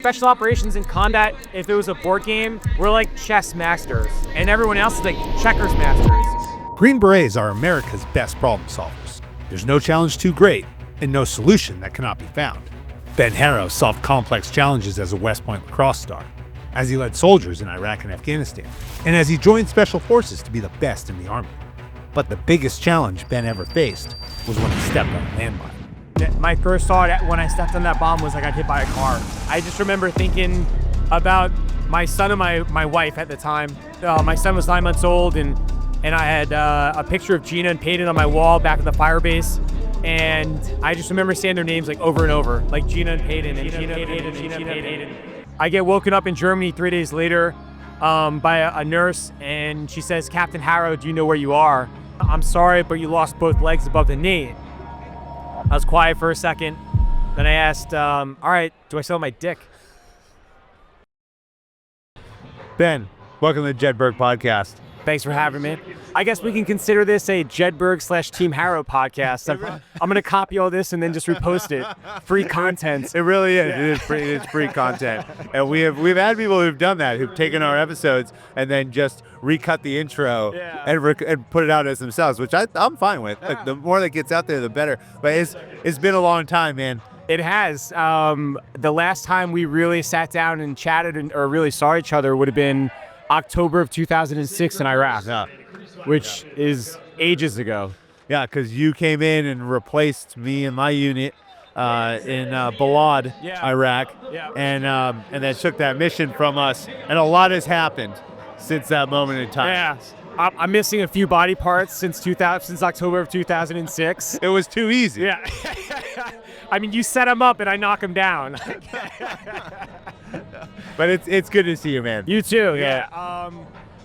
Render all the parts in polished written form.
Special operations and combat, if it was a board game, we're like chess masters, and everyone else is like checkers masters. Green Berets are America's best problem solvers. There's no challenge too great, and no solution that cannot be found. Ben Harrow solved complex challenges as a West Point Lacrosse star, as he led soldiers in Iraq and Afghanistan, and as he joined Special Forces to be the best in the Army. But the biggest challenge Ben ever faced was when he stepped on a landmine. My first thought when I stepped on that bomb was I got hit by a car. I just remember thinking about my son and my wife at the time. My son was 9 months old, and I had a picture of Gina and Peyton on my wall back at the fire base. And I just remember saying their names like over and over, like Gina and Peyton, and Gina and Peyton, and Gina and Peyton. I get woken up in Germany 3 days later by a nurse, and she says, "Captain Harrow, do you know where you are? I'm sorry, but you lost both legs above the knee." I was quiet for a second. Then I asked, all right, do I still have my dick? Ben, welcome to the Jedburgh podcast. Thanks for having me. I guess we can consider this a Jedburgh/Team Harrow podcast. I'm going to copy all this and then just repost it. Free content. It really is. It's free content. And we've had people who've done that, who've taken our episodes and then just recut the intro and put it out as themselves, which I'm fine with. Like, the more that gets out there, the better. But it's been a long time, man. It has. The last time we really sat down and chatted or really saw each other would have been October of 2006 in Iraq, which is ages ago. Yeah, because you came in and replaced me and my unit in Balad, Iraq, and then took that mission from us. And a lot has happened since that moment in time. Yeah, I'm missing a few body parts since October of 2006. It was too easy. Yeah. I mean, you set them up and I knock them down. But it's good to see you, man. You too. Yeah.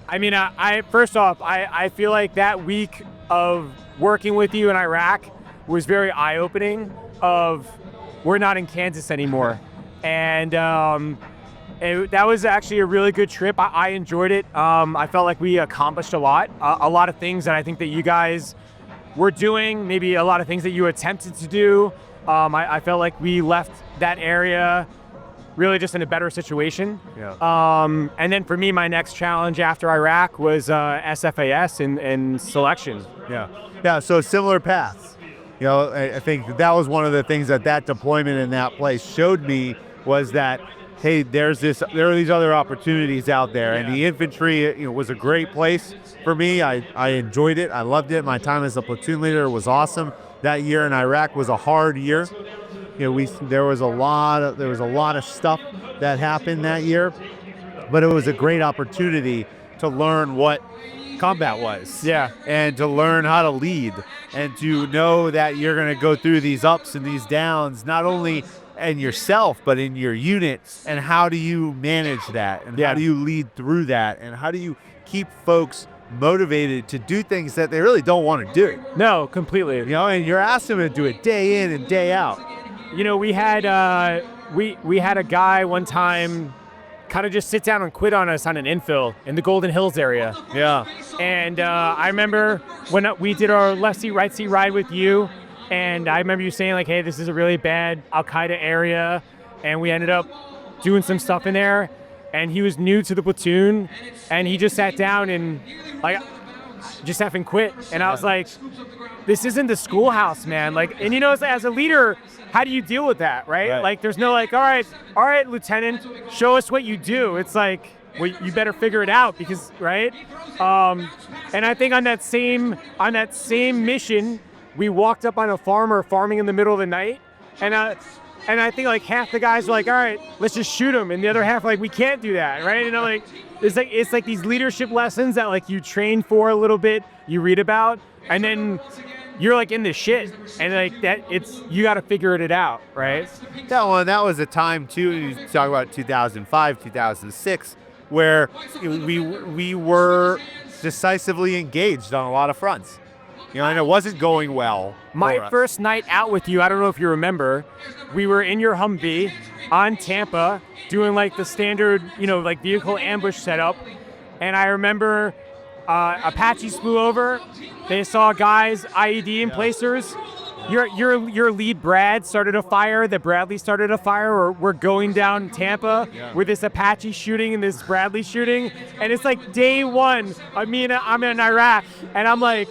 I mean, I first off, I feel like that week of working with you in Iraq was very eye-opening. We're not in Kansas anymore, and that was actually a really good trip. I enjoyed it. I felt like we accomplished a lot of things that I think that you guys were doing. Maybe a lot of things that you attempted to do. I felt like we left that area really just in a better situation. Yeah. And then for me, my next challenge after Iraq was SFAS and selection. Yeah. So similar paths. You know, I think that was one of the things that deployment in that place showed me was that, hey, there are these other opportunities out there, and the infantry, was a great place for me. I enjoyed it. I loved it. My time as a platoon leader was awesome. That year in Iraq was a hard year. There was a lot of stuff that happened that year, but it was a great opportunity to learn what combat was. Yeah. And to learn how to lead, and to know that you're going to go through these ups and these downs, not only in yourself, but in your unit. And how do you manage that? And how do you lead through that? And how do you keep folks motivated to do things that they really don't want to do? No, completely. And you're asking them to do it day in and day out. We had we had a guy one time kind of just sit down and quit on us on an infill in the Golden Hills area. Yeah. And I remember when we did our left seat, right seat ride with you, and I remember you saying like, hey, this is a really bad Al-Qaeda area, and we ended up doing some stuff in there, and he was new to the platoon, and he just sat down and like just effing quit. And I was like, this isn't the schoolhouse, man. Like, and as a leader, how do you deal with that, right? Like, there's no like, all right, Lieutenant, show us what you do. It's like, well, you better figure it out because, right? And I think on that same mission, we walked up on a farmer farming in the middle of the night, and I think like half the guys were like, all right, let's just shoot him, and the other half like, we can't do that, right? It's like these leadership lessons that like you train for a little bit, you read about, and then you're like in the shit, and like that, you got to figure it out, right? That was a time too. You talk about 2005, 2006, where we were decisively engaged on a lot of fronts. And it wasn't going well. My first night out with you, I don't know if you remember, we were in your Humvee on Tampa doing like the standard, like vehicle ambush setup. And I remember Apaches flew over. They saw guys, IED in placers. your lead Brad started a fire, that Bradley started a fire, or we're going down Tampa with this Apache shooting and this Bradley shooting, and it's like day one. I'm in Iraq, and I'm like,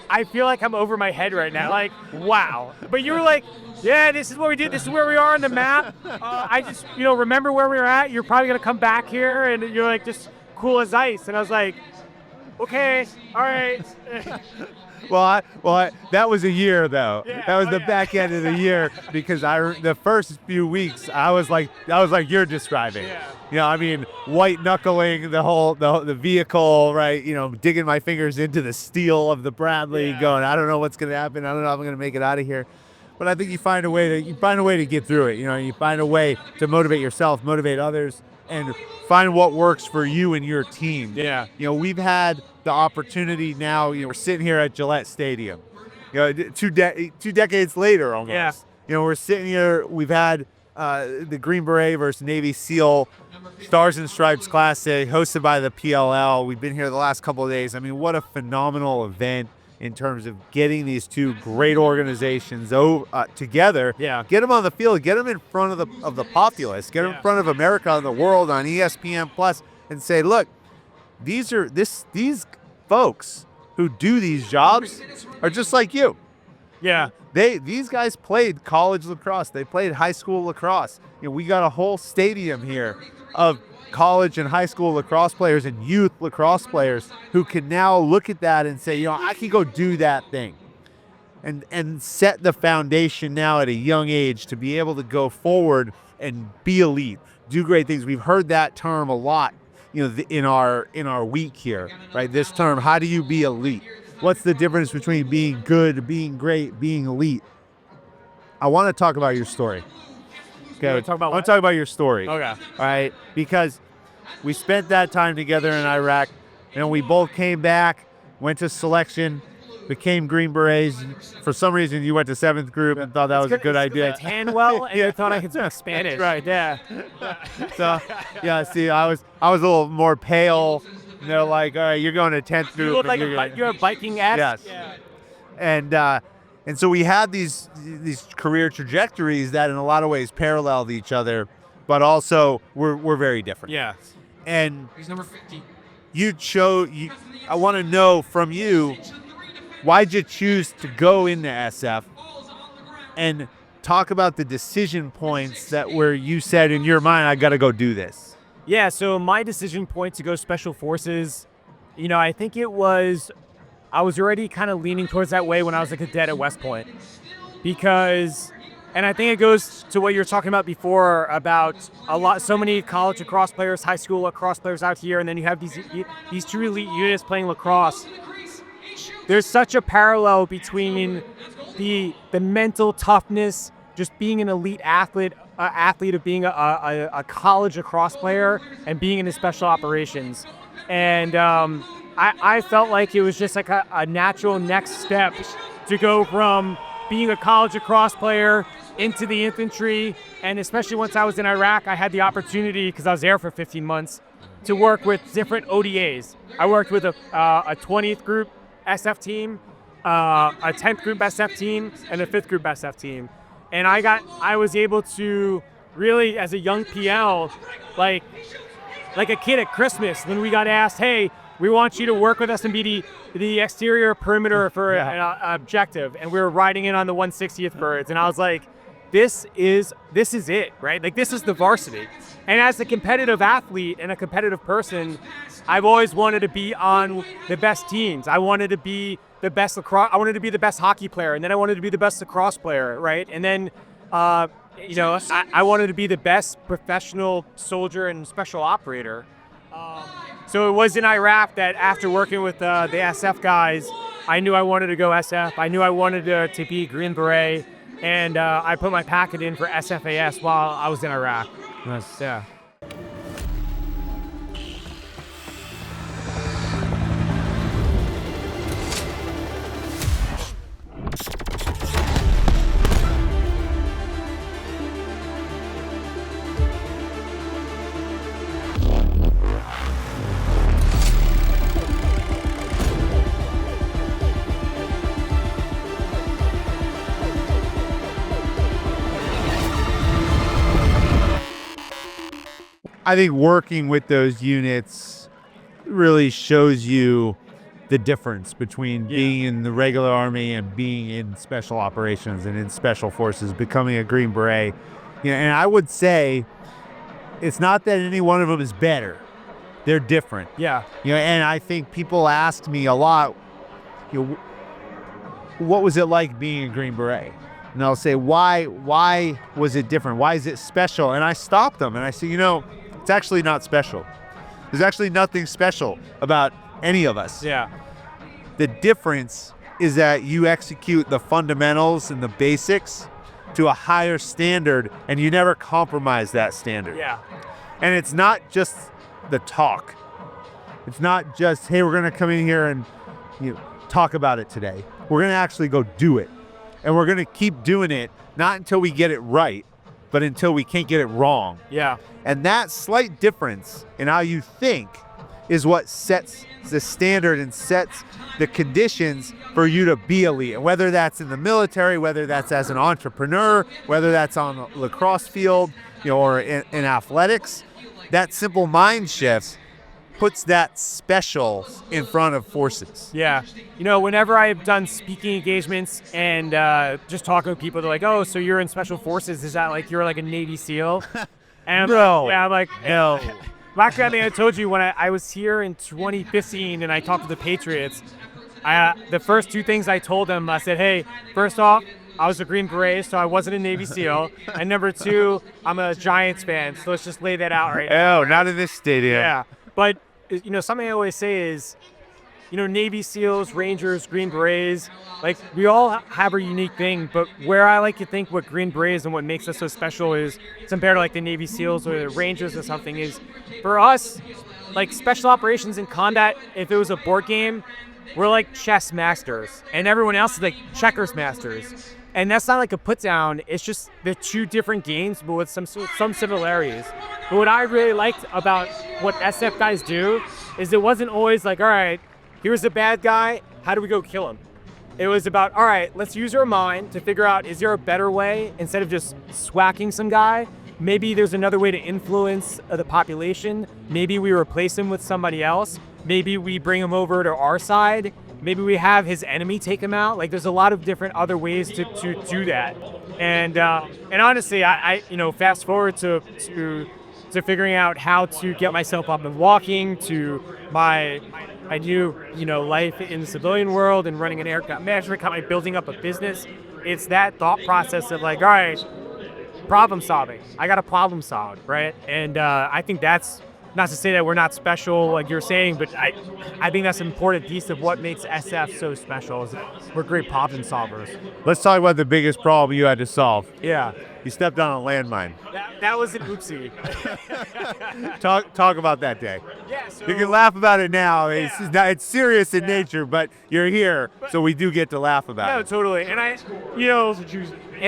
I feel like I'm over my head right now. Like, wow. But you were like, yeah, this is what we did. This is where we are on the map. I just, remember where we were at. You're probably gonna come back here, and you're like just cool as ice. And I was like, okay, all right. Well, that was a year though. Yeah, that was the back end of the year, because the first few weeks I was like you're describing. Yeah. White knuckling the vehicle, right? Digging my fingers into the steel of the Bradley, going, I don't know what's gonna happen. I don't know if I'm gonna make it out of here. But I think you find a way to get through it. You find a way to motivate yourself, motivate others, and find what works for you and your team. Yeah. We've had the opportunity now. We're sitting here at Gillette Stadium. Two decades later almost. Yeah. We're sitting here. We've had the Green Beret versus Navy SEAL Stars and Stripes Classic hosted by the PLL. We've been here the last couple of days. What a phenomenal event in terms of getting these two great organizations together. Yeah. Get them on the field. Get them in front of the populace. Get them in front of America and the world on ESPN Plus, and say, look, these folks who do these jobs are just like you. Yeah. These guys played college lacrosse. They played high school lacrosse. We got a whole stadium here of college and high school lacrosse players and youth lacrosse players who can now look at that and say, I can go do that thing, and set the foundation now at a young age to be able to go forward and be elite, do great things. We've heard that term a lot, in our week here, right? This term, how do you be elite? What's the difference between being good, being great, being elite? I want to talk about your story. Okay, I want to talk about your story. Okay. All right, because we spent that time together in Iraq, we both came back, went to selection, became Green Berets. For some reason, you went to 7th group and thought that was a good idea. I tan well, and I thought I could speak Spanish. Right, yeah. So, yeah, see, I was a little more pale. And they're like, all right, you're going to 10th group. You look like you're a Viking-esque. Yes. Yeah. And so we had these career trajectories that in a lot of ways paralleled each other, but also we're very different. Yeah. And He's number 50. I want to know from you, why'd you choose to go into SF, and talk about the decision points that where you said in your mind, I got to go do this. Yeah, so my decision point to go Special Forces, I think I was already kind of leaning towards that way when I was a cadet at West Point. And I think it goes to what you were talking about before about so many college lacrosse players, high school lacrosse players out here, and then you have these two elite units playing lacrosse. There's such a parallel between the mental toughness, just being an elite athlete of being a college lacrosse player and being in the special operations. And I felt like it was just like a natural next step to go from being a college lacrosse player into the infantry. And especially once I was in Iraq, I had the opportunity, because I was there for 15 months, to work with different ODAs. I worked with a 20th group SF team, a 10th group SF team, and a 5th group SF team. And I was able to really, as a young PL, like a kid at Christmas, when we got asked, hey, we want you to work with us and be the exterior perimeter for an objective. And we were riding in on the 160th birds. And I was like, this is it, right? Like, this is the varsity. And as a competitive athlete and a competitive person, I've always wanted to be on the best teams. I wanted to be the best lacrosse. I wanted to be the best hockey player, and then I wanted to be the best lacrosse player, right? And then, I wanted to be the best professional soldier and special operator. So it was in Iraq that after working with the SF guys, I knew I wanted to go SF. I knew I wanted to be Green Beret, and I put my packet in for SFAS while I was in Iraq. Yeah. I think working with those units really shows you the difference between being in the regular Army and being in special operations and in special forces, becoming a Green Beret. And I would say it's not that any one of them is better. They're different. Yeah. And I think people ask me a lot, what was it like being a Green Beret? And I'll say, why was it different? Why is it special? And I stop them and I say, it's actually not special. There's actually nothing special about any of us. Yeah. The difference is that you execute the fundamentals and the basics to a higher standard, and you never compromise that standard. Yeah. And it's not just the talk. It's not just, hey, we're going to come in here and talk about it today. We're going to actually go do it. And we're going to keep doing it, not until we get it right, but until we can't get it wrong. Yeah. And that slight difference in how you think is what sets the standard and sets the conditions for you to be elite. And whether that's in the military, whether that's as an entrepreneur, whether that's on a lacrosse field, or in athletics, that simple mind shift puts that special in front of forces. Yeah. Whenever I've done speaking engagements and just talking with people, they're like, oh, so you're in special forces. Is that like you're like a Navy SEAL? And No. I'm like, No. Actually, I think I told you when I was here in 2015 and I talked to the Patriots, the first two things I told them, I said, hey, first off, I was a Green Beret, so I wasn't a Navy SEAL. And number two, I'm a Giants fan, so let's just lay that out right now. Oh, not in this stadium. Yeah. But, something I always say is, Navy SEALs, Rangers, Green Berets, like we all have a unique thing, but where I like to think what Green Berets and what makes us so special is compared to like the Navy SEALs or the Rangers or something is for us, like special operations and combat, if it was a board game, we're like chess masters and everyone else is like checkers masters. And that's not like a put down, it's just they're two different games, but with some similarities. But what I really liked about what SF guys do is it wasn't always like, all right, here's the bad guy, how do we go kill him? It was about, all right, let's use our mind to figure out, is there a better way instead of just swacking some guy? Maybe there's another way to influence the population. Maybe we replace him with somebody else. Maybe we bring him over to our side. Maybe we have his enemy take him out. Like there's a lot of different other ways to do that. And honestly, I fast forward to figuring out how to get myself up and walking, to my new life in the civilian world and running an aircraft management company, building up a business. It's that thought process of like, all right, problem solving. I got to problem solve, right? And I think that's not to say that we're not special, like you're saying, but I think that's an important piece of what makes SF so special. Is that we're great problem solvers. Let's talk about the biggest problem you had to solve. Yeah, You stepped on a landmine. that was an oopsie. Talk about that day. Yeah, so, You can laugh about it now. Yeah. It's serious in nature, but you're here, so we do get to laugh about No, it. totally. And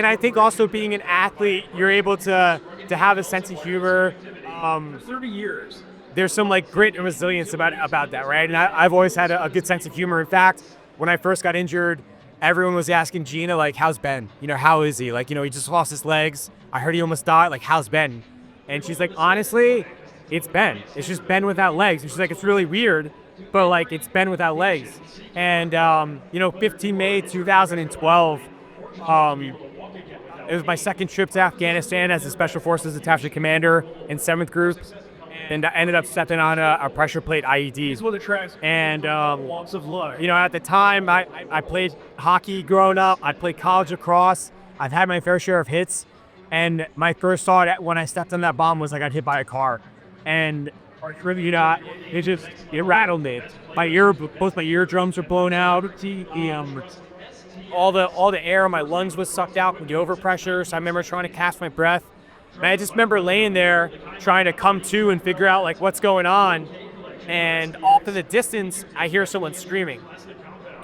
I think also being an athlete, you're able to have a sense of humor. 30 years. There's some like grit and resilience about that, right? And I've always had a good sense of humor. In fact, when I first got injured, everyone was asking Gina, like, how's Ben? How is he? Like, he just lost his legs. I heard he almost died. Like, how's Ben? And she's like, honestly, it's Ben. It's just Ben without legs. And she's like, it's really weird, but like, it's Ben without legs. And, 15 May 2012, it was my second trip to Afghanistan as a Special Forces Detachment Commander in 7th Group, and I ended up stepping on a pressure plate IED. And lots of luck. At the time, I played hockey growing up. I played college lacrosse. I've had my fair share of hits, and my first thought when I stepped on that bomb was I got hit by a car, and it rattled me. Both my eardrums were blown out. All the air in my lungs was sucked out with the overpressure, so I remember trying to catch my breath. And I just remember laying there trying to come to and figure out like what's going on. And off in the distance, I hear someone screaming.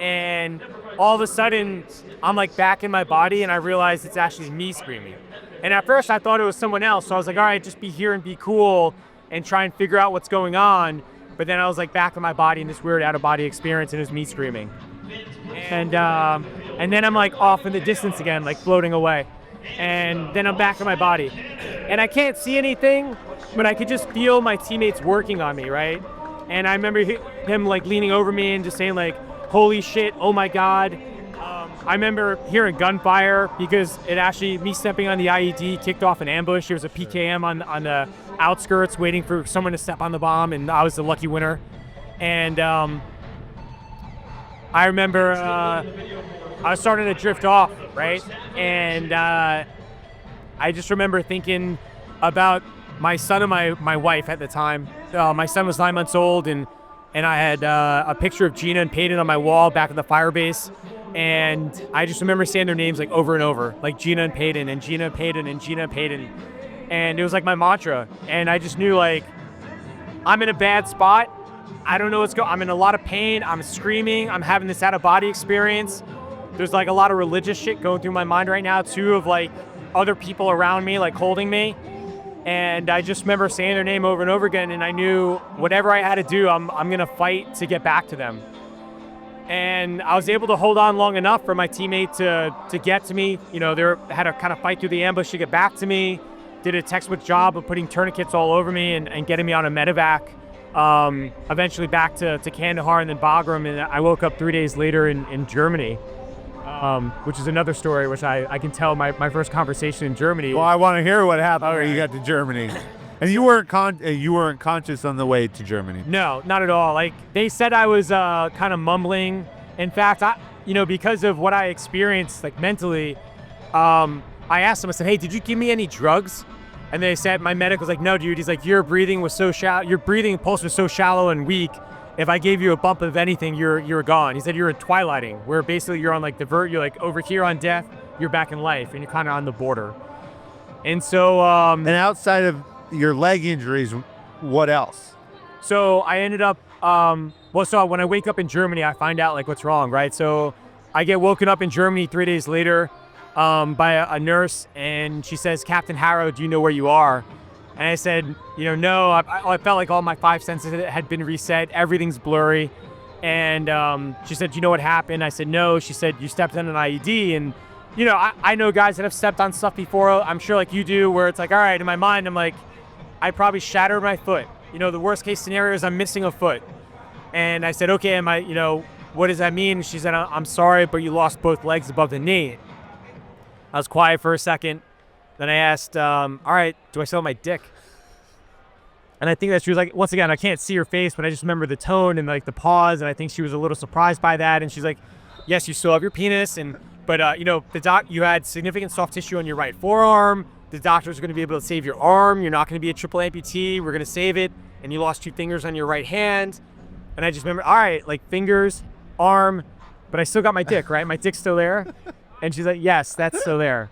And all of a sudden, I'm like back in my body and I realize it's actually me screaming. And at first I thought it was someone else. So I was like, all right, just be here and be cool and try and figure out what's going on. But then I was like back in my body in this weird out of body experience and it was me screaming. And then I'm like off in the distance again, like floating away. And then I'm back in my body. And I can't see anything, but I could just feel my teammates working on me, right? And I remember him like leaning over me and just saying like, holy shit, oh my God. I remember hearing gunfire because me stepping on the IED kicked off an ambush. There was a PKM on the outskirts waiting for someone to step on the bomb, and I was the lucky winner. And I remember I was starting to drift off, right? And I just remember thinking about my son and my wife at the time. My son was 9 months old, and I had a picture of Gina and Peyton on my wall back at the fire base. And I just remember saying their names like over and over, like Gina and Peyton and Gina and Peyton and Gina and Peyton. And it was like my mantra. And I just knew like, I'm in a bad spot. I don't know what's going on. I'm in a lot of pain. I'm screaming. I'm having this out of body experience. There's like a lot of religious shit going through my mind right now too, of like other people around me, like holding me. And I just remember saying their name over and over again. And I knew whatever I had to do, I'm going to fight to get back to them. And I was able to hold on long enough for my teammate to get to me. You know, they had to kind of fight through the ambush to get back to me. Did a textbook job of putting tourniquets all over me and getting me on a medevac. Eventually back to Kandahar and then Bagram. And I woke up 3 days later in Germany, which is another story, which I can tell my first conversation in Germany. Well, I want to hear what happened when you got to Germany. And you weren't conscious on the way to Germany. No, not at all. Like they said, I was kind of mumbling. In fact, because of what I experienced, like mentally, I asked them. I said, "Hey, did you give me any drugs?" And they said, my medic was like, "No, dude." He's like, "Your breathing was so shallow. Your breathing pulse was so shallow and weak. If I gave you a bump of anything, you're gone." He said, "You're in twilighting, where basically you're on like the you're like over here on death, you're back in life, and you're kind of on the border." And so, and outside of your leg injuries, what else? So I ended up, so when I wake up in Germany, I find out like what's wrong, right? So I get woken up in Germany 3 days later by a nurse, and she says, "Captain Harrow, do you know where you are?" And I said, no. I felt like all my five senses had been reset. Everything's blurry. And she said, "Do you know what happened?" I said, "No." She said, "You stepped on an IED." And I know guys that have stepped on stuff before. I'm sure like you do, where it's like, all right, in my mind, I'm like, I probably shattered my foot. The worst case scenario is I'm missing a foot. And I said, "Okay, what does that mean?" She said, "I'm sorry, but you lost both legs above the knee." I was quiet for a second. Then I asked, "All right, do I still have my dick?" And I think that she was like, once again, I can't see her face, but I just remember the tone and like the pause. And I think she was a little surprised by that. And she's like, "Yes, you still have your penis. But you had significant soft tissue on your right forearm. The doctors are going to be able to save your arm. You're not going to be a triple amputee. We're going to save it. And you lost 2 fingers on your right hand." And I just remember, all right, like fingers, arm, but I still got my dick, right? My dick's still there. And she's like, "Yes, that's still there."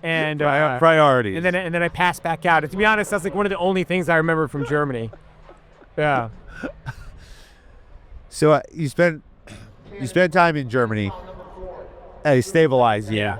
And priorities. And then I passed back out. And to be honest, that's like one of the only things I remember from Germany. Yeah. So you spent time in Germany. They stabilize you. Yeah.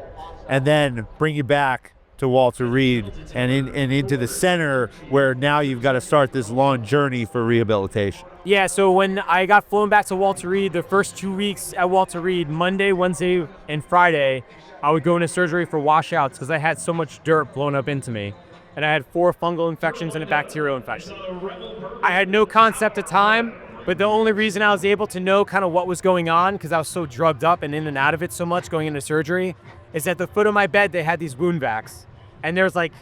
And then bring you back to Walter Reed and into the center, where now you've got to start this long journey for rehabilitation. Yeah, so when I got flown back to Walter Reed, the first 2 weeks at Walter Reed, Monday, Wednesday, and Friday, I would go into surgery for washouts because I had so much dirt blown up into me. And I had 4 fungal infections and a bacterial infection. I had no concept of time, but the only reason I was able to know kind of what was going on, because I was so drugged up and in and out of it so much going into surgery, is at the foot of my bed, they had these wound vacs. And there's like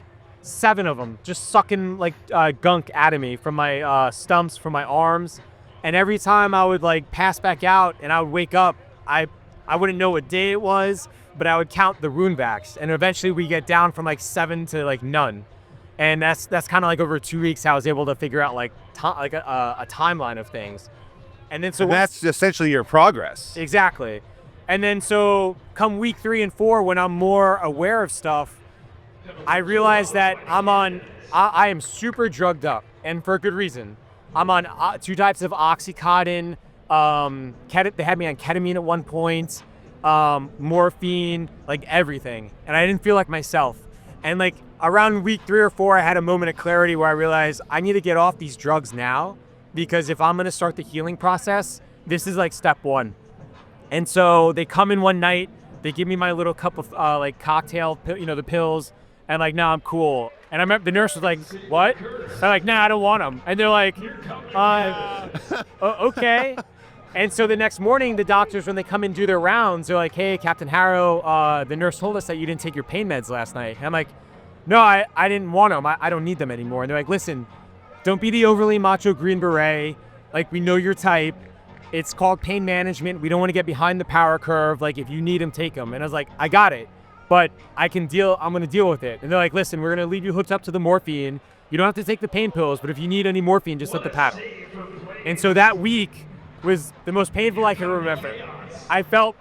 7 of them just sucking like gunk out of me from my stumps, from my arms. And every time I would like pass back out and I would wake up, I wouldn't know what day it was, but I would count the wound vacs. And eventually we get down from like 7 to like none. And that's kind of like over 2 weeks how I was able to figure out like a timeline of things. And then that's essentially your progress. Exactly. And then so come week 3 and 4, when I'm more aware of stuff, I realized that I am super drugged up, and for a good reason. I'm on 2 types of Oxycontin. They had me on ketamine at one point, morphine, like everything. And I didn't feel like myself. And like around week 3 or 4, I had a moment of clarity where I realized I need to get off these drugs now, because if I'm going to start the healing process, this is like step 1. And so they come in one night, they give me my little cup of like cocktail, the pills. And like, no, I'm cool. And I remember the nurse was like, what? I'm like, nah, I don't want them. And they're like, okay. And so the next morning, the doctors, when they come and do their rounds, they're like, hey, Captain Harrow, the nurse told us that you didn't take your pain meds last night. And I'm like, no, I didn't want them. I don't need them anymore. And they're like, listen, don't be the overly macho Green Beret. Like, we know your type. It's called pain management. We don't want to get behind the power curve. Like, if you need them, take them. And I was like, I got it, but I'm going to deal with it. And they're like, listen, we're going to leave you hooked up to the morphine. You don't have to take the pain pills, but if you need any morphine, just let the paddle. And so that week was the most painful I can remember. I felt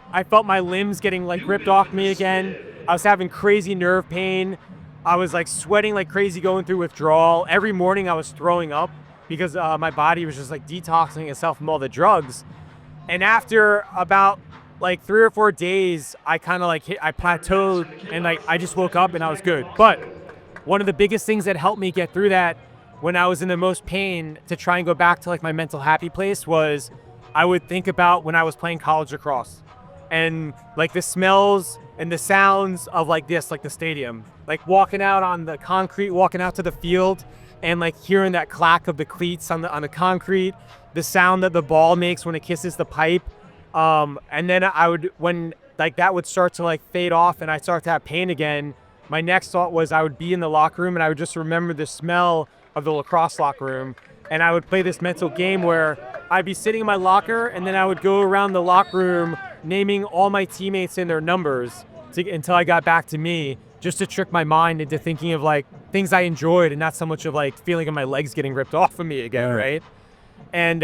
my limbs getting like ripped off me again. I was having crazy nerve pain. I was like sweating like crazy, going through withdrawal. Every morning I was throwing up because my body was just like detoxing itself from all the drugs. And after about like 3 or 4 days, I kind of like I plateaued, and like I just woke up and I was good. But one of the biggest things that helped me get through that when I was in the most pain to try and go back to like my mental happy place was I would think about when I was playing college lacrosse and like the smells and the sounds of like this, like the stadium, like walking out on the concrete, walking out to the field and like hearing that clack of the cleats on the concrete, the sound that the ball makes when it kisses the pipe. And then when like that would start to like fade off and I start to have pain again, my next thought was I would be in the locker room and I would just remember the smell of the lacrosse locker room. And I would play this mental game where I'd be sitting in my locker and then I would go around the locker room naming all my teammates and their numbers until I got back to me, just to trick my mind into thinking of like things I enjoyed and not so much of like feeling of my legs getting ripped off of me again, right? And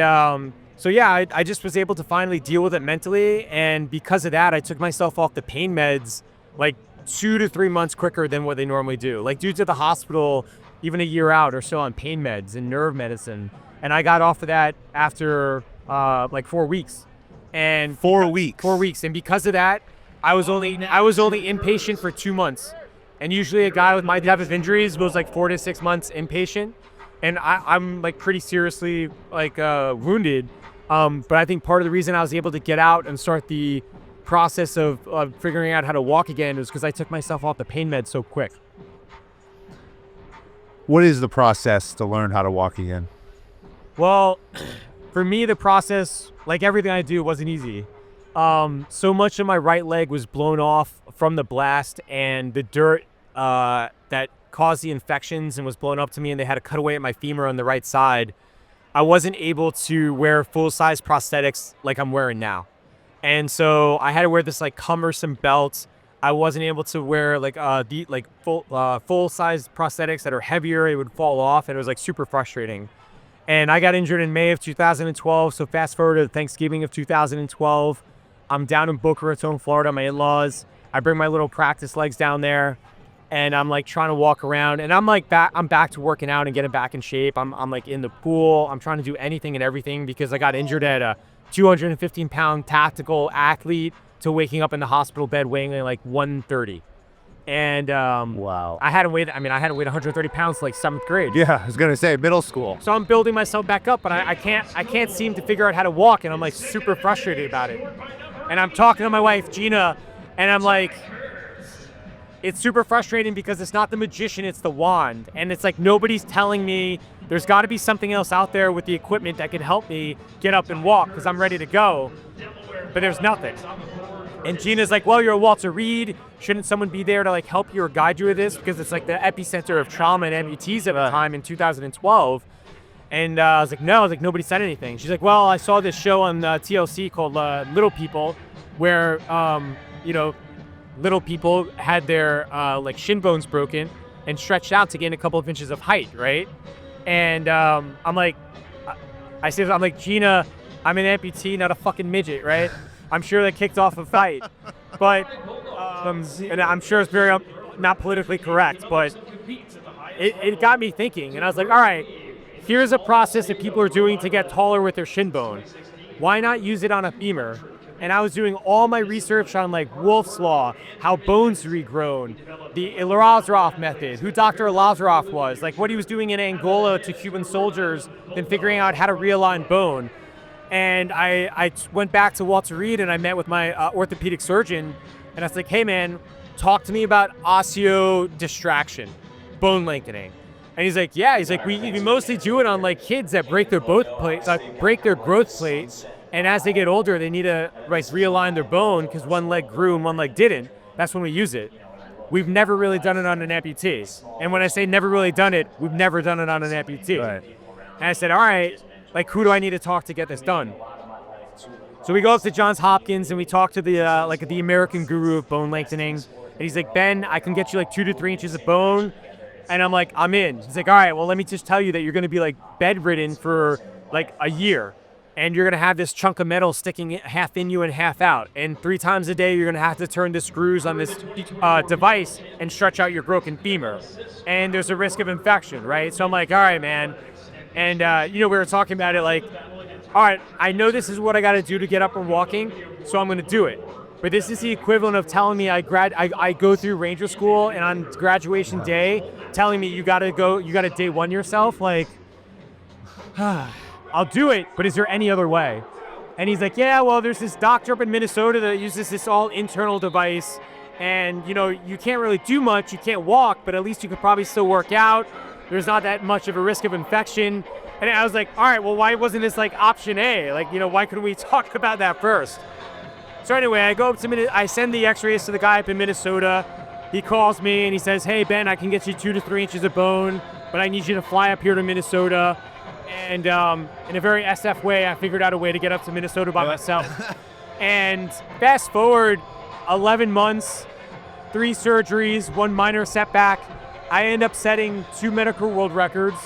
so yeah, I just was able to finally deal with it mentally. And because of that, I took myself off the pain meds like 2 to 3 months quicker than what they normally do. Like dudes at the hospital, even a year out, are still on pain meds and nerve medicine. And I got off of that after like 4 weeks. And 4 weeks. 4 weeks. And because of that, I was only inpatient for 2 months. And usually a guy with my type of injuries was like 4 to 6 months inpatient. And I'm like pretty seriously like wounded. But I think part of the reason I was able to get out and start the process of figuring out how to walk again was because I took myself off the pain meds so quick. What is the process to learn how to walk again? Well, for me, the process, like everything I do, wasn't easy. So much of my right leg was blown off from the blast, and the dirt that caused the infections and was blown up to me, and they had to cut away at my femur on the right side. I wasn't able to wear full-size prosthetics like I'm wearing now. And so I had to wear this like cumbersome belt. I wasn't able to wear like full-size prosthetics that are heavier. It would fall off, and it was like super frustrating. And I got injured in May of 2012. So fast forward to Thanksgiving of 2012. I'm down in Boca Raton, Florida, my in-laws. I bring my little practice legs down there, and I'm like trying to walk around, and I'm back to working out and getting back in shape. I'm like in the pool. I'm trying to do anything and everything because I got injured at a 215-pound tactical athlete to waking up in the hospital bed weighing like 130. And wow. I hadn't weighed 130 pounds like 7th grade. Yeah, I was gonna say middle school. So I'm building myself back up, but I can't seem to figure out how to walk, and I'm like super frustrated about it. And I'm talking to my wife Gina, and I'm like, it's super frustrating because it's not the magician, it's the wand. And it's like nobody's telling me there's got to be something else out there with the equipment that can help me get up and walk because I'm ready to go. But there's nothing. And Gina's like, well, you're a Walter Reed. Shouldn't someone be there to like help you or guide you with this? Because it's like the epicenter of trauma and amputees at the time in 2012. And I was like, no. I was like, nobody said anything. She's like, well, I saw this show on TLC called Little People, where little people had their like shin bones broken and stretched out to gain a couple of inches of height, right? And I'm like, Gina, I'm an amputee, not a fucking midget, right? I'm sure that kicked off a fight, but and I'm sure it's very not politically correct, but it got me thinking, and I was like, all right, here's a process that people are doing to get taller with their shin bone. Why not use it on a femur? And I was doing all my research on like Wolff's Law, how bones regrown, the Lazaroff method, who Dr. Lazaroff was, like what he was doing in Angola to Cuban soldiers, then figuring out how to realign bone. And I went back to Walter Reed and I met with my orthopedic surgeon, and I was like, hey man, talk to me about osteo distraction, bone lengthening. And he's like, yeah, he's like, we mostly do it on like kids that break their growth plates. And as they get older, they need to realign their bone because one leg grew and one leg didn't. That's when we use it. We've never really done it on an amputee. And when I say never really done it, we've never done it on an amputee. Right. And I said, all right, like who do I need to talk to get this done? So we go up to Johns Hopkins and we talk to the the American guru of bone lengthening. And he's like, Ben, I can get you like 2 to 3 inches of bone. And I'm like, I'm in. He's like, all right, well, let me just tell you that you're going to be like bedridden for like a year. And you're going to have this chunk of metal sticking half in you and half out. And 3 times a day, you're going to have to turn the screws on this device and stretch out your broken femur. And there's a risk of infection, right? So I'm like, all right, man. And, we were talking about it like, all right, I know this is what I got to do to get up and walking, so I'm going to do it. But this is the equivalent of telling me I go through Ranger School and on graduation day, telling me you got to day one yourself. Like, I'll do it, but is there any other way? And he's like, yeah, well, there's this doctor up in Minnesota that uses this all internal device. And, you can't really do much. You can't walk, but at least you could probably still work out. There's not that much of a risk of infection. And I was like, all right, well, why wasn't this like option A? Like, why couldn't we talk about that first? So anyway, I go up to I send the x-rays to the guy up in Minnesota. He calls me and he says, hey, Ben, I can get you 2 to 3 inches of bone, but I need you to fly up here to Minnesota. And in a very SF way, I figured out a way to get up to Minnesota by myself. And fast forward 11 months, 3 surgeries, 1 minor setback. I end up setting 2 medical world records.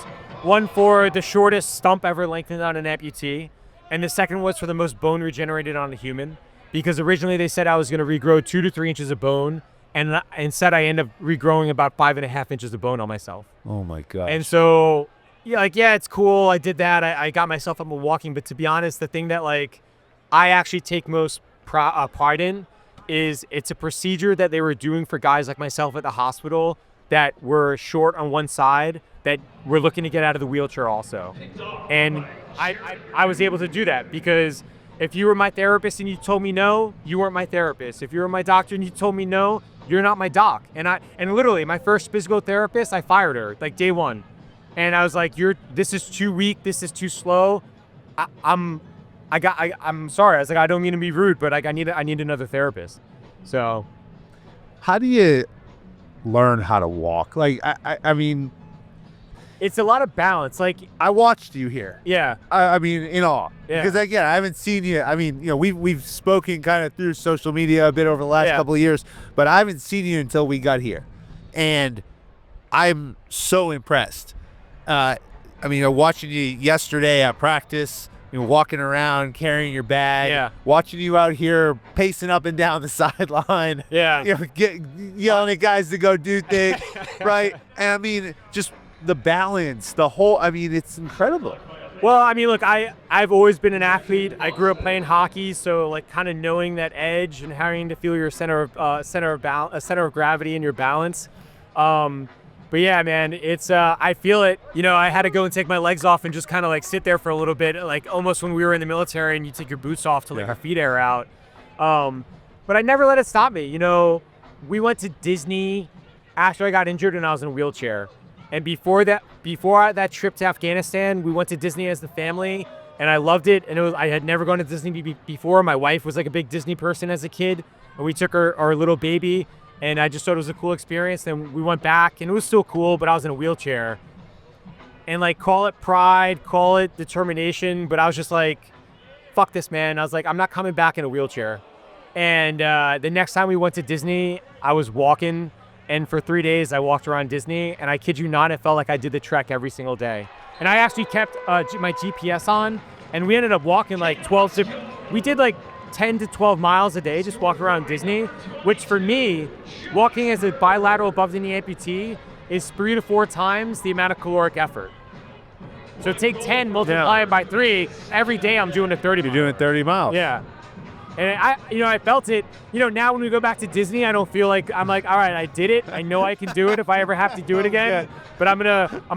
One for the shortest stump ever lengthened on an amputee, and the second was for the most bone regenerated on a human. Because originally they said I was going to regrow 2 to 3 inches of bone, and instead I end up regrowing about 5.5 inches of bone on myself. Oh my God. And so, yeah, it's cool. I did that. I got myself up and walking. But to be honest, the thing that I actually take most pride in is it's a procedure that they were doing for guys like myself at the hospital that were short on one side, that were looking to get out of the wheelchair also. And I was able to do that because if you were my therapist and you told me no, you weren't my therapist. If you were my doctor and you told me no, you're not my doc. And literally my first physical therapist, I fired her like day one. And I was like, this is too weak, this is too slow. I'm sorry. I was like, I don't mean to be rude, but I need another therapist. So how do you learn how to walk? Like, I mean, it's a lot of balance. Like, I watched you here. Yeah. I mean, in awe. Yeah. Because again, I haven't seen you. I mean, we've spoken kind of through social media a bit over the last couple of years, but I haven't seen you until we got here, and I'm so impressed. I mean, watching you yesterday at practice, walking around, carrying your bag, watching you out here pacing up and down the sideline, yelling at guys to go do things, right? And I mean, just the balance, it's incredible. Well, I mean, look, I've always been an athlete. I grew up playing hockey, so like kind of knowing that edge and having to feel your center of gravity and your balance. But yeah, man, it's I feel it. I had to go and take my legs off and just kind of like sit there for a little bit, like almost when we were in the military and you take your boots off to let your feet air out. But I never let it stop me. We went to Disney after I got injured and I was in a wheelchair. And before that trip to Afghanistan, we went to Disney as the family, and I loved it. And I had never gone to Disney before. My wife was like a big Disney person as a kid, and we took our little baby, and I just thought it was a cool experience. Then we went back, and it was still cool, but I was in a wheelchair. And like, call it pride, call it determination, but I was just like, fuck this, man. I was like, I'm not coming back in a wheelchair. And the next time we went to Disney, I was walking. And for 3 days, I walked around Disney, and I kid you not, it felt like I did the trek every single day. And I actually kept my GPS on, and we ended up walking like 10 to 12 miles a day, just walking around Disney, which for me, walking as a bilateral above the knee amputee is 3 to 4 times the amount of caloric effort. So take 10, multiply it by 3, every day I'm doing a 30 You're doing 30 miles. Yeah. And I felt it. Now when we go back to Disney, I don't feel like I'm like, all right, I did it. I know I can do it if I ever have to do it again. But I'm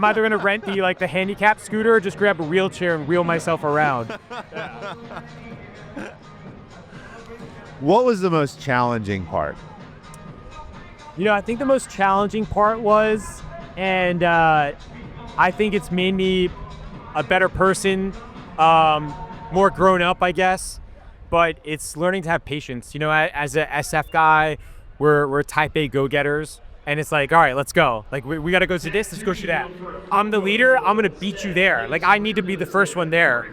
either gonna rent the handicap scooter or just grab a wheelchair and wheel myself around. What was the most challenging part? I think the most challenging part was, and I think it's made me a better person, more grown up, I guess. But it's learning to have patience. As a SF guy, we're type A go-getters, and it's like, all right, let's go. Like we got to go to this, let's go to that. I'm the leader. I'm gonna beat you there. Like I need to be the first one there.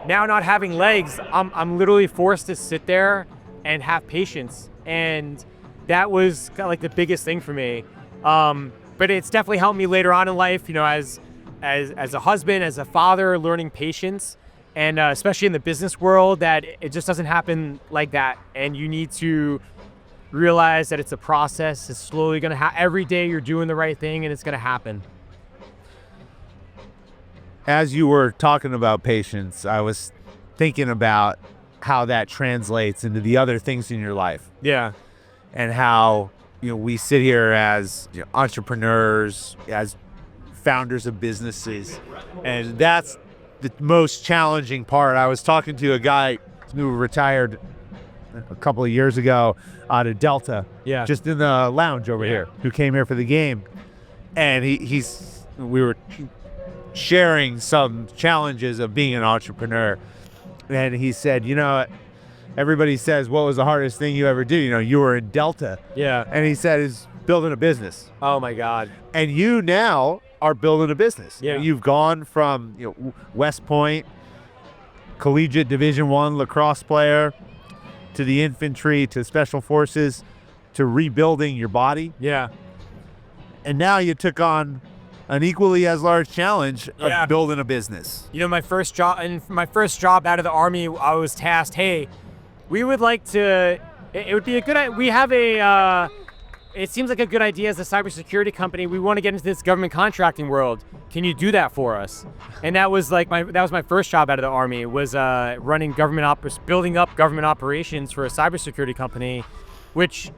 Now, not having legs, I'm literally forced to sit there and have patience, and that was kind of like the biggest thing for me. But it's definitely helped me later on in life. As a husband, as a father, learning patience. And especially in the business world, that it just doesn't happen like that. And you need to realize that it's a process. It's slowly going to happen. Every day you're doing the right thing and it's going to happen. As you were talking about patience, I was thinking about how that translates into the other things in your life. Yeah. And how, we sit here as entrepreneurs, as founders of businesses. And that's the most challenging part. I was talking to a guy who retired a couple of years ago out of Delta, just in the lounge over here, who came here for the game, and we were sharing some challenges of being an entrepreneur, and he said, everybody says, what was the hardest thing you ever do? You were in Delta, and he said, is building a business. Oh my God. And you now are building a business. Yeah. You've gone from West Point, collegiate Division I lacrosse player, to the infantry, to special forces, to rebuilding your body. Yeah. And now you took on an equally as large challenge of building a business. My first job out of the Army, I was tasked, hey, we would like to, it would be a good, we have it seems like a good idea as a cybersecurity company. We want to get into this government contracting world. Can you do that for us? And that was my first job out of the Army, was building up government operations for a cybersecurity company, which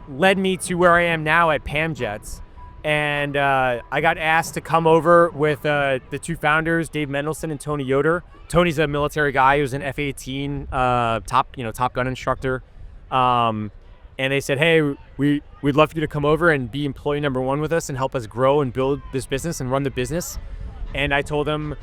led me to where I am now at PAM Jets. And I got asked to come over with the two founders, Dave Mendelson and Tony Yoder. Tony's a military guy. He was an F-18 Top Gun instructor. And they said, hey, we'd love for you to come over and be employee number one with us and help us grow and build this business and run the business. And I told them,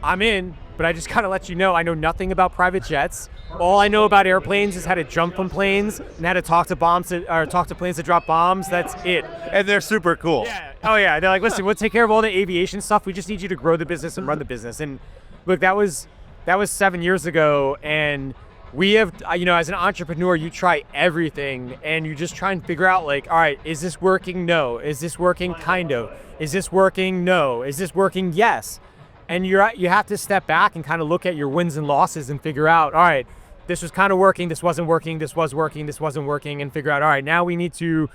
I'm in, but I just gotta let you know, I know nothing about private jets. All I know about airplanes is how to jump from planes and how to talk to planes that drop bombs. That's it. And they're super cool. Yeah. Oh yeah. They're like, listen, we'll take care of all the aviation stuff. We just need you to grow the business and run the business. And look, that was 7 years ago, and we have, as an entrepreneur, you try everything and you just try and figure out, like, all right, is this working? No. Is this working? Kind of. Is this working? No. Is this working? Yes. And you have to step back and kind of look at your wins and losses and figure out, all right, this was kind of working, this wasn't working, this was working, this wasn't working, and figure out, all right, now we need to,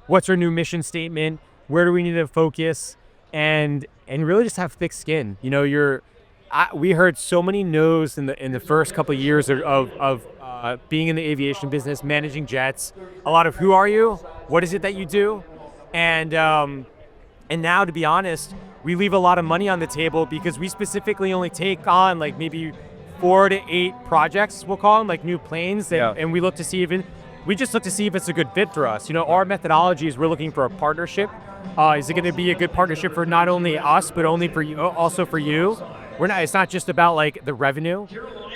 what's our new mission statement? Where do we need to focus? And really just have thick skin. We heard so many no's in the first couple of years of being in the aviation business, managing jets. A lot of, who are you? What is it that you do? And now, to be honest, we leave a lot of money on the table because we specifically only take on like maybe 4 to 8 projects, we'll call them, like new planes, and we look to see if it's a good fit for us. Our methodology is we're looking for a partnership. Is it going to be a good partnership for not only us, but also for you? It's not just about like the revenue.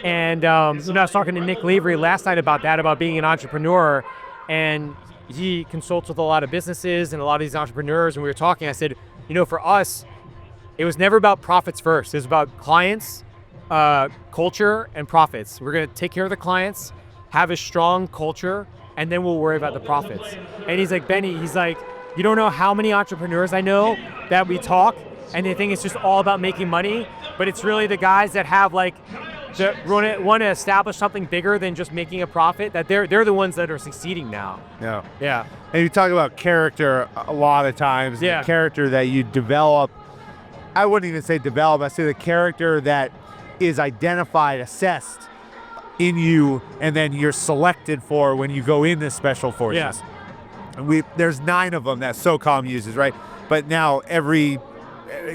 And I was talking to Nick Lavery last night about being an entrepreneur, and he consults with a lot of businesses and a lot of these entrepreneurs, and we were talking. I said, for us, it was never about profits first. It was about clients, culture, and profits. We're going to take care of the clients, have a strong culture, and then we'll worry about the profits. And he's like, Benny, you don't know how many entrepreneurs I know that we talk and they think it's just all about making money, but it's really the guys that have want to establish something bigger than just making a profit, that they're the ones that are succeeding now. Yeah. And you talk about character a lot of times. The character that you develop. I wouldn't even say develop. I say the character that is identified, assessed in you, and then you're selected for when you go into special forces. Yeah. And there's 9 of them that SOCOM uses, right? But now every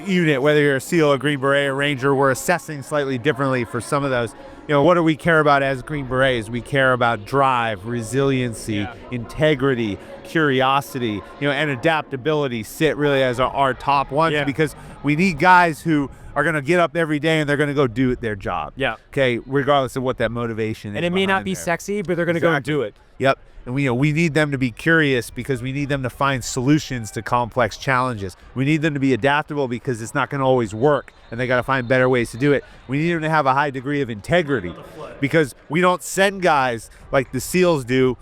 unit, whether you're a SEAL, a Green Beret, a Ranger, we're assessing slightly differently for some of those. what do we care about as Green Berets? We care about drive, resiliency, integrity, curiosity, and adaptability sit really as our top ones because we need guys who are going to get up every day and they're going to go do their job. Yeah. Okay, regardless of what that motivation is. And it may not be sexy, but they're going to go and do it. Yep. And we need them to be curious because we need them to find solutions to complex challenges. We need them to be adaptable because it's not going to always work and they got to find better ways to do it. We need them to have a high degree of integrity because we don't send guys like the SEALs do,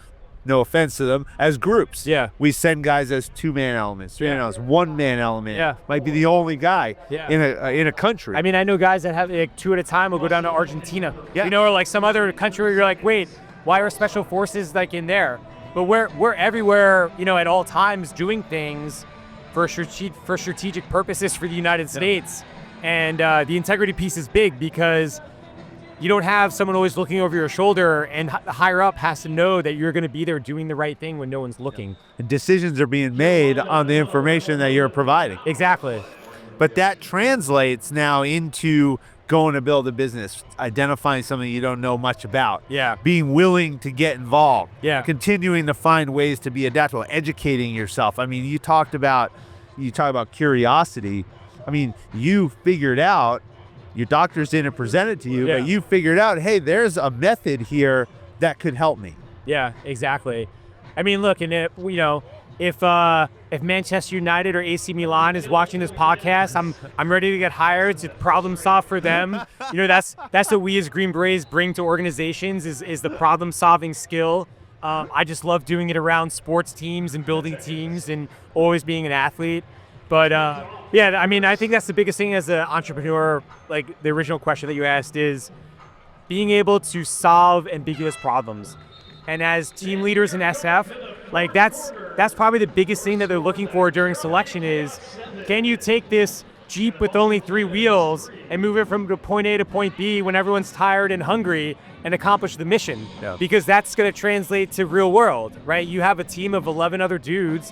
no offense to them, as groups. Yeah. We send guys as 2-man elements, 3-man elements, 1-man element. Yeah. Might be the only guy in a country. I mean, I know guys that have like 2 at a time will go down to Argentina, or like some other country where you're like, wait, why are special forces like in there? But we're everywhere, at all times doing things for strategic purposes for the United States. And the integrity piece is big because you don't have someone always looking over your shoulder, and the higher up has to know that you're going to be there doing the right thing when no one's looking. And decisions are being made on the information that you're providing. Exactly. But that translates now into going to build a business, identifying something you don't know much about, being willing to get involved, continuing to find ways to be adaptable, educating yourself. I mean, you talk about curiosity. I mean, you figured out, your doctors didn't present it to you, but you figured out, hey, there's a method here that could help me. Yeah, exactly. I mean, look, and if Manchester United or AC Milan is watching this podcast, I'm ready to get hired to problem solve for them. That's what we as Green Berets bring to organizations is the problem solving skill. I just love doing it around sports teams and building teams and always being an athlete. But I mean, I think that's the biggest thing as an entrepreneur. Like the original question that you asked is being able to solve ambiguous problems. And as team leaders in SF, like that's probably the biggest thing that they're looking for during selection is, can you take this Jeep with only 3 wheels and move it from point A to point B when everyone's tired and hungry and accomplish the mission? Yeah. Because that's going to translate to real world, right? You have a team of 11 other dudes,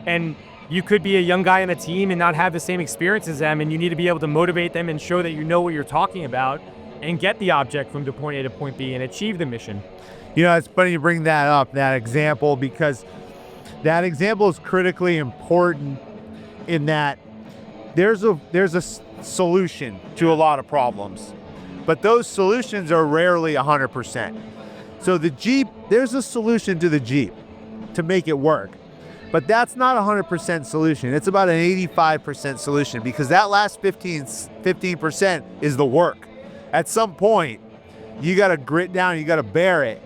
and you could be a young guy on a team and not have the same experience as them, and you need to be able to motivate them and show that you know what you're talking about and get the object from point A to point B and achieve the mission. It's funny you bring that up, that example, because that example is critically important in that there's a solution to a lot of problems, but those solutions are rarely 100%. So the Jeep, there's a solution to the Jeep to make it work, but that's not a 100% solution. It's about an 85% solution because that last 15% is the work. At some point, you got to grit down, you got to bear it,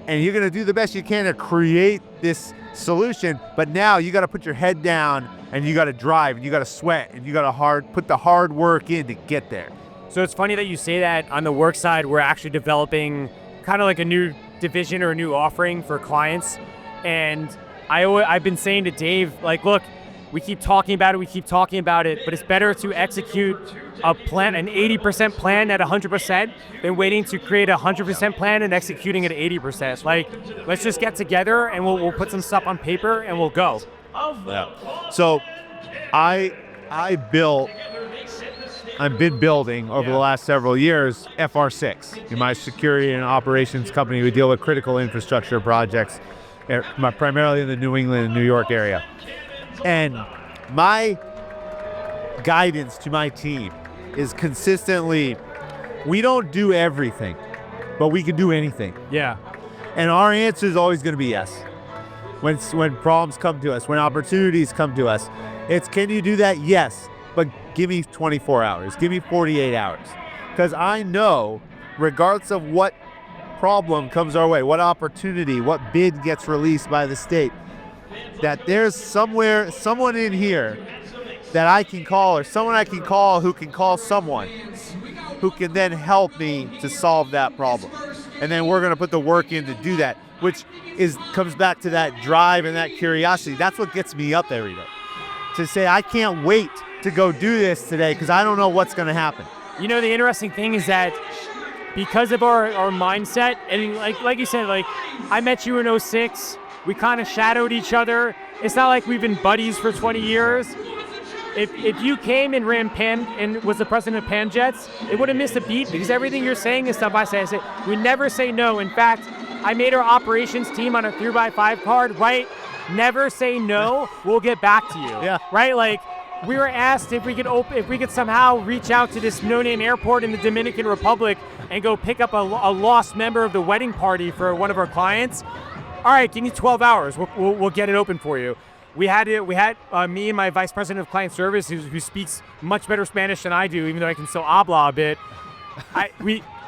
and you're going to do the best you can to create this solution. But now you got to put your head down and you got to drive and you got to sweat and you got to put the hard work in to get there. So it's funny that you say that. On the work side, we're actually developing kind of like a new division or a new offering for clients. And I've been saying to Dave, like, look, we keep talking about it, but it's better to execute a plan, an 80% plan at 100% than waiting to create a 100% plan and executing it at 80%. Like, let's just get together and we'll put some stuff on paper and we'll go. Yeah. So I've been building over the last several years FR6. In my security and operations company, we deal with critical infrastructure projects, primarily in the New England and New York area. And my guidance to my team is consistently, we don't do everything, but we can do anything. Yeah. And our answer is always going to be yes. When problems come to us, when opportunities come to us, it's, can you do that? Yes, but give me 24 hours, give me 48 hours. Because I know, regardless of what problem comes our way, what opportunity, what bid gets released by the state, that there's someone in here that I can call, or someone I can call who can call someone who can then help me to solve that problem. And then we're going to put the work in to do that, which comes back to that drive and that curiosity. That's what gets me up every day. To say, I can't wait to go do this today because I don't know what's going to happen. The interesting thing is that because of our mindset, and like you said, like I met you in 2006, we kind of shadowed each other. It's not like we've been buddies for 20 years, if you came and ran PAM and was the president of PAM Jets, it wouldn't miss a beat because everything you're saying is stuff I say. We never say no. In fact, I made our operations team on a 3x5 card, right? Never say no, we'll get back to you. Yeah. Right? Like, we were asked if we could somehow reach out to this no-name airport in the Dominican Republic and go pick up a lost member of the wedding party for one of our clients. All right, give me 12 hours. We'll get it open for you. We had me and my vice president of client service, who speaks much better Spanish than I do, even though I can still habla a bit.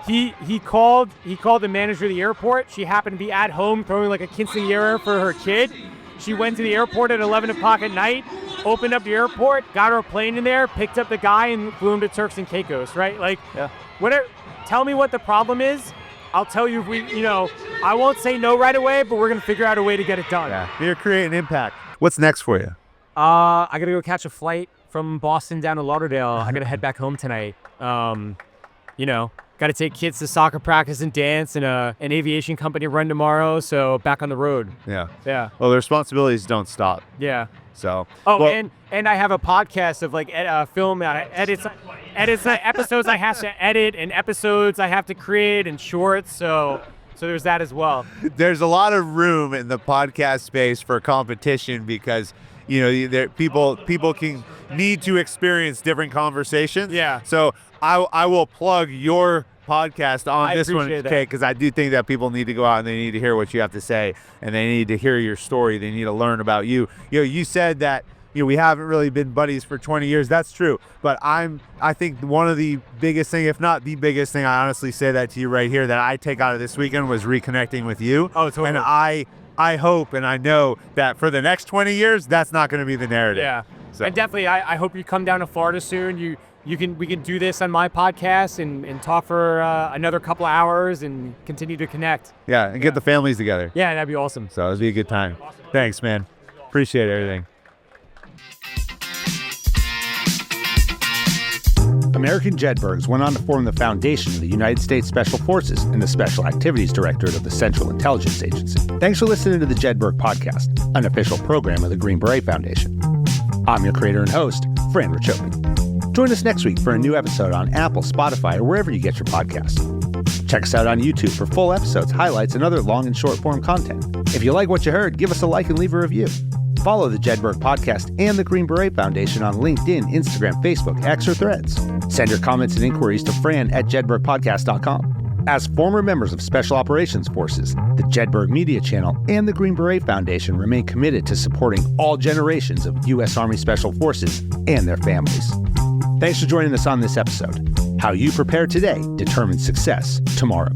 He called the manager of the airport. She happened to be at home throwing like a quinceañera for her kid. She went to the airport at 11 o'clock at night, opened up the airport, got her plane in there, picked up the guy, and flew him to Turks and Caicos, right? Like, whatever. Tell me what the problem is. I'll tell you if I won't say no right away, but we're going to figure out a way to get it done. Yeah. You're creating impact. What's next for you? I got to go catch a flight from Boston down to Lauderdale. I got to head back home tonight. Got to take kids to soccer practice and dance and an aviation company run tomorrow. So back on the road. Yeah. Yeah. Well, the responsibilities don't stop. Yeah. So. And I have a podcast of like film edits episodes I have to edit and episodes I have to create and shorts. So there's that as well. There's a lot of room in the podcast space for competition because people can need to experience different conversations. Yeah. So I will plug your podcast on this one, okay, because I do think that people need to go out and they need to hear what you have to say, and they need to hear your story. They need to learn about you. You said that we haven't really been buddies for 20 years. That's true, but I think one of the biggest thing, if not the biggest thing, I honestly say that to you right here, that I take out of this weekend was reconnecting with you. Oh, totally. And I hope and I know that for the next 20 years, that's not going to be the narrative. Yeah. So. And definitely, I hope you come down to Florida soon. We can do this on my podcast and talk for another couple of hours and continue to connect. Yeah, and get the families together. Yeah, that'd be awesome. So it'd be a good time. Thanks, man. Appreciate everything. American Jedburghs went on to form the foundation of the United States Special Forces and the Special Activities Directorate of the Central Intelligence Agency. Thanks for listening to the Jedburgh Podcast, an official program of the Green Beret Foundation. I'm your creator and host, Fran Racioppi. Join us next week for a new episode on Apple, Spotify, or wherever you get your podcasts. Check us out on YouTube for full episodes, highlights, and other long and short form content. If you like what you heard, give us a like and leave a review. Follow the Jedburgh Podcast and the Green Beret Foundation on LinkedIn, Instagram, Facebook, X, or Threads. Send your comments and inquiries to fran@jedburghpodcast.com. As former members of Special Operations Forces, the Jedburgh Media Channel and the Green Beret Foundation remain committed to supporting all generations of U.S. Army Special Forces and their families. Thanks for joining us on this episode. How you prepare today determines success tomorrow.